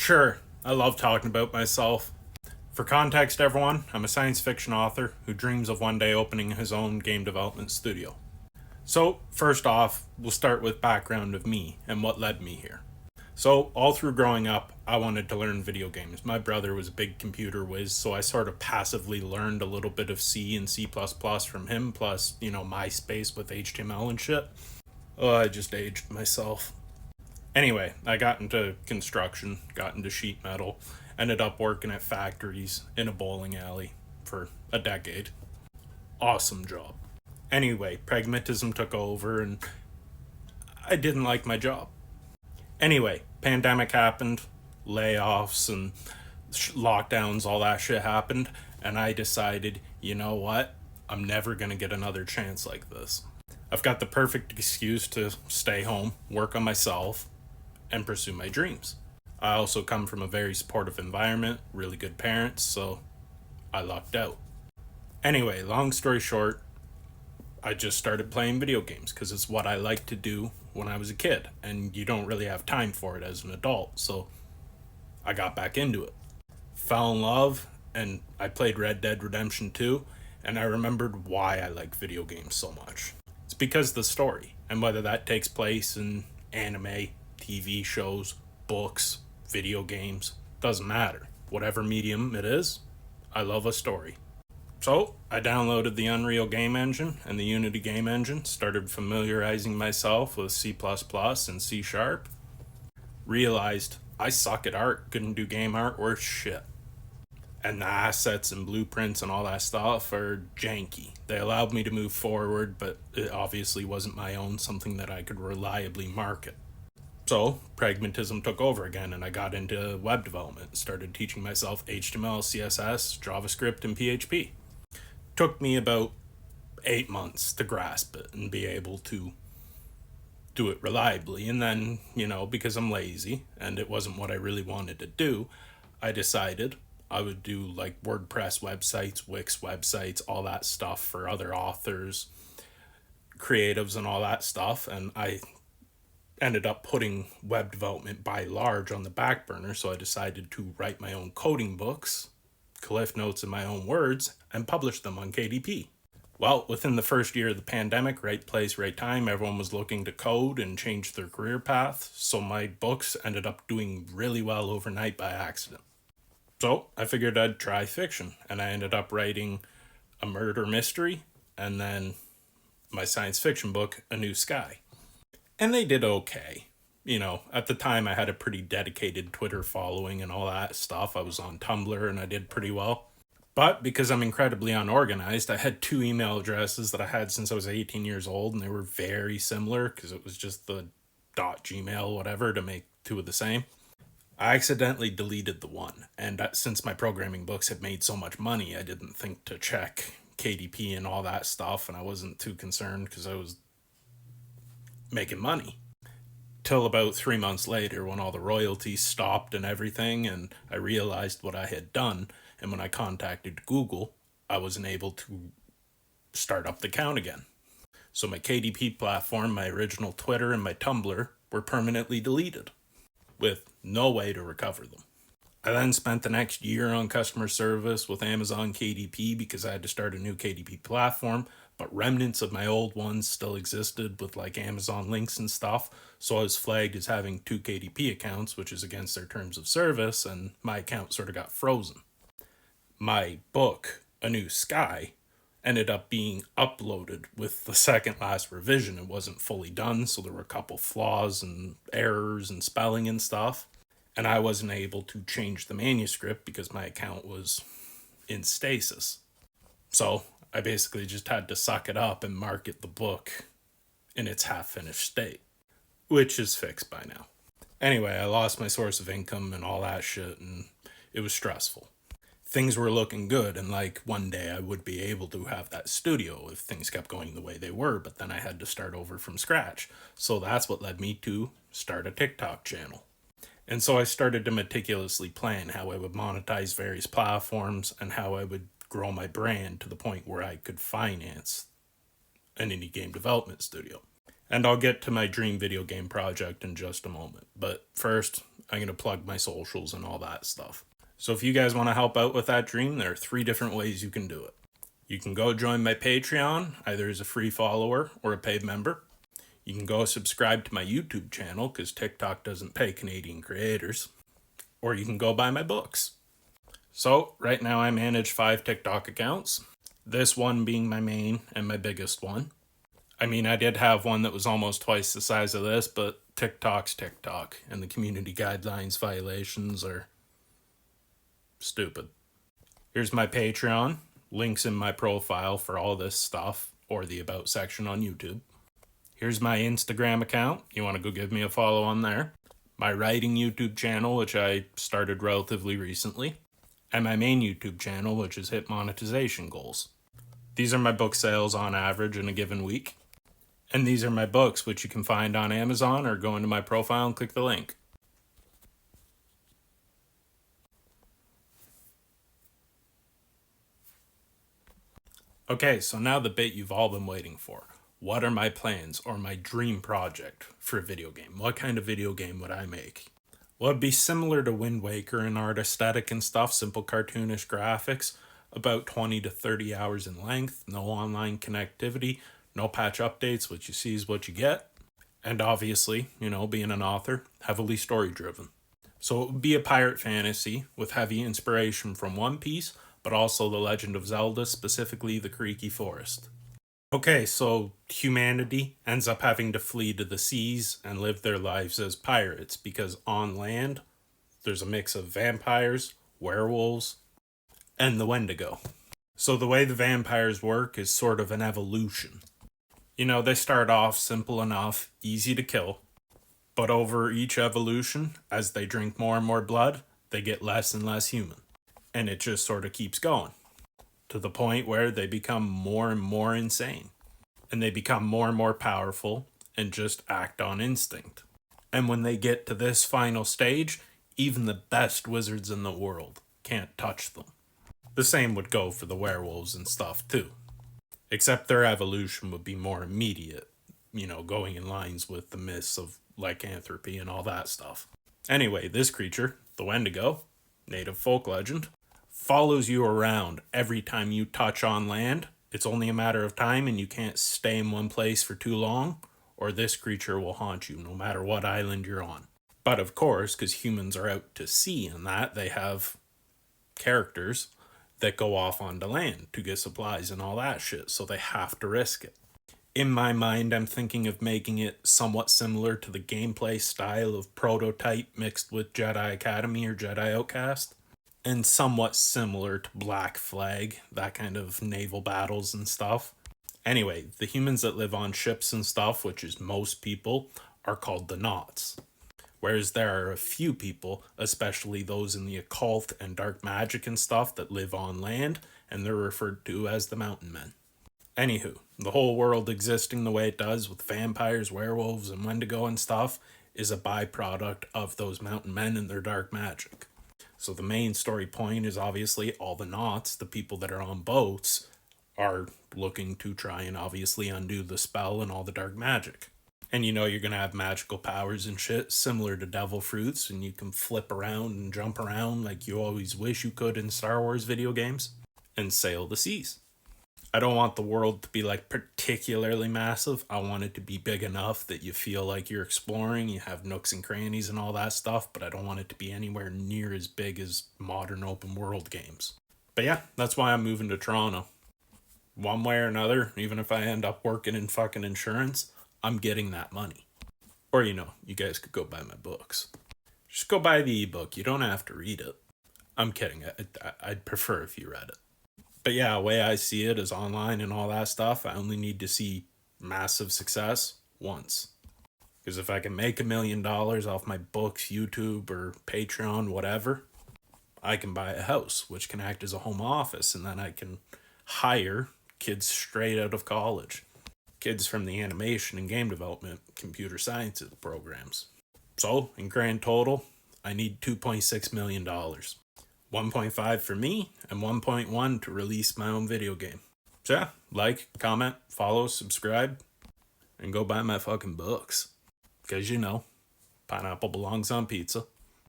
Sure, I love talking about myself. For context, everyone, I'm a science fiction author who dreams of one day opening his own game development studio. So, first off, we'll start with background of me and what led me here. So, all through growing up, I wanted to learn video games. My brother was a big computer whiz, so I sort of passively learned a little bit of C and C++ from him, plus, MySpace with HTML and shit. Oh, I just aged myself. Anyway, I got into construction, got into sheet metal, ended up working at factories in a bowling alley for a decade. Awesome job. Anyway, pragmatism took over and I didn't like my job. Anyway, pandemic happened, layoffs and lockdowns, all that shit happened, and I decided, you know what? I'm never going to get another chance like this. I've got the perfect excuse to stay home, work on myself, and pursue my dreams. I also come from a very supportive environment, really good parents, so I lucked out. Anyway, long story short, I just started playing video games because it's what I liked to do when I was a kid, and you don't really have time for it as an adult, so I got back into it. Fell in love, and I played Red Dead Redemption 2, and I remembered why I like video games so much. It's because of the story, and whether that takes place in anime, TV shows, books, video games, doesn't matter. Whatever medium it is, I love a story. So, I downloaded the Unreal Game Engine and the Unity Game Engine, started familiarizing myself with C++ and C Sharp, realized I suck at art, couldn't do game art worth shit. And the assets and blueprints and all that stuff are janky. They allowed me to move forward, but it obviously wasn't my own, something that I could reliably market. So, pragmatism took over again, and I got into web development, started teaching myself HTML, CSS, JavaScript, and PHP. Took me about 8 months to grasp it and be able to do it reliably. And then, because I'm lazy and it wasn't what I really wanted to do, I decided I would do like WordPress websites, Wix websites, all that stuff for other authors, creatives, and all that stuff. And I ended up putting web development by large on the back burner, so I decided to write my own coding books, Cliff Notes in my own words, and publish them on KDP. Well, within the first year of the pandemic, right place, right time, everyone was looking to code and change their career path, so my books ended up doing really well overnight by accident. So I figured I'd try fiction, and I ended up writing a murder mystery, and then my science fiction book, A New Sky. And they did okay. At the time I had a pretty dedicated Twitter following and all that stuff. I was on Tumblr and I did pretty well. But because I'm incredibly unorganized, I had 2 email addresses that I had since I was 18 years old, and they were very similar because it was just the .gmail whatever to make 2 of the same. I accidentally deleted the one, and since my programming books had made so much money, I didn't think to check KDP and all that stuff, and I wasn't too concerned because I was making money. Till about 3 months later, when all the royalties stopped and everything, and I realized what I had done, and when I contacted Google, I wasn't able to start up the account again. So my KDP platform, my original Twitter, and my Tumblr were permanently deleted, with no way to recover them. I then spent the next year on customer service with Amazon KDP because I had to start a new KDP platform, but remnants of my old ones still existed with like Amazon links and stuff, so I was flagged as having 2 KDP accounts, which is against their terms of service, and my account sort of got frozen. My book, A New Sky, ended up being uploaded with the second last revision. It wasn't fully done, so there were a couple flaws and errors and spelling and stuff, and I wasn't able to change the manuscript because my account was in stasis. So I basically just had to suck it up and market the book in its half-finished state, which is fixed by now. Anyway, I lost my source of income and all that shit, and it was stressful. Things were looking good, and like one day I would be able to have that studio if things kept going the way they were, but then I had to start over from scratch. So that's what led me to start a TikTok channel. And so I started to meticulously plan how I would monetize various platforms and how I would grow my brand to the point where I could finance an indie game development studio. And I'll get to my dream video game project in just a moment. But first, I'm going to plug my socials and all that stuff. So if you guys want to help out with that dream, there are 3 different ways you can do it. You can go join my Patreon, either as a free follower or a paid member. You can go subscribe to my YouTube channel, because TikTok doesn't pay Canadian creators. Or you can go buy my books. So, right now I manage 5 TikTok accounts. This one being my main and my biggest one. I mean, I did have one that was almost twice the size of this, but TikTok's TikTok, and the community guidelines violations are stupid. Here's my Patreon. Links in my profile for all this stuff, or the About section on YouTube. Here's my Instagram account. You want to go give me a follow on there. My writing YouTube channel, which I started relatively recently. And my main YouTube channel, which has hit monetization goals. These are my book sales on average in a given week. And these are my books, which you can find on Amazon or go into my profile and click the link. Okay, so now the bit you've all been waiting for. What are my plans or my dream project for a video game? What kind of video game would I make? Well, it'd be similar to Wind Waker in art aesthetic and stuff, simple cartoonish graphics, about 20 to 30 hours in length, no online connectivity, no patch updates, what you see is what you get. And obviously, being an author, heavily story driven. So it would be a pirate fantasy with heavy inspiration from One Piece, but also The Legend of Zelda, specifically the Creaky Forest. Okay, so humanity ends up having to flee to the seas and live their lives as pirates, because on land, there's a mix of vampires, werewolves, and the Wendigo. So the way the vampires work is sort of an evolution. They start off simple enough, easy to kill, but over each evolution, as they drink more and more blood, they get less and less human. And it just sort of keeps going, to the point where they become more and more insane. And they become more and more powerful and just act on instinct. And when they get to this final stage, even the best wizards in the world can't touch them. The same would go for the werewolves and stuff too. Except their evolution would be more immediate, going in lines with the myths of lycanthropy and all that stuff. Anyway, this creature, the Wendigo, native folk legend, follows you around every time you touch on land. It's only a matter of time, and you can't stay in one place for too long, or this creature will haunt you no matter what island you're on. But of course, because humans are out to sea and that, they have characters that go off onto land to get supplies and all that shit, so they have to risk it. In my mind, I'm thinking of making it somewhat similar to the gameplay style of Prototype mixed with Jedi Academy or Jedi Outcast, and somewhat similar to Black Flag, that kind of naval battles and stuff. Anyway, the humans that live on ships and stuff, which is most people, are called the Nauts. Whereas there are a few people, especially those in the occult and dark magic and stuff, that live on land, and they're referred to as the Mountain Men. Anywho, the whole world existing the way it does with vampires, werewolves, and Wendigo and stuff is a byproduct of those Mountain Men and their dark magic. So the main story point is obviously all the Nauts, the people that are on boats, are looking to try and obviously undo the spell and all the dark magic. And you're going to have magical powers and shit similar to devil fruits, and you can flip around and jump around like you always wish you could in Star Wars video games, and sail the seas. I don't want the world to be particularly massive. I want it to be big enough that you feel like you're exploring, you have nooks and crannies and all that stuff, but I don't want it to be anywhere near as big as modern open world games. But yeah, that's why I'm moving to Toronto. One way or another, even if I end up working in fucking insurance, I'm getting that money. Or, you guys could go buy my books. Just go buy the ebook. You don't have to read it. I'm kidding. I'd prefer if you read it. But yeah, the way I see it is online and all that stuff, I only need to see massive success once. Because if I can make $1 million off my books, YouTube, or Patreon, whatever, I can buy a house, which can act as a home office, and then I can hire kids straight out of college. Kids from the animation and game development, computer sciences programs. So, in grand total, I need $2.6 million. 1.5 for me, and 1.1 to release my own video game. So yeah, like, comment, follow, subscribe. and go buy my fucking books. Because, pineapple belongs on pizza.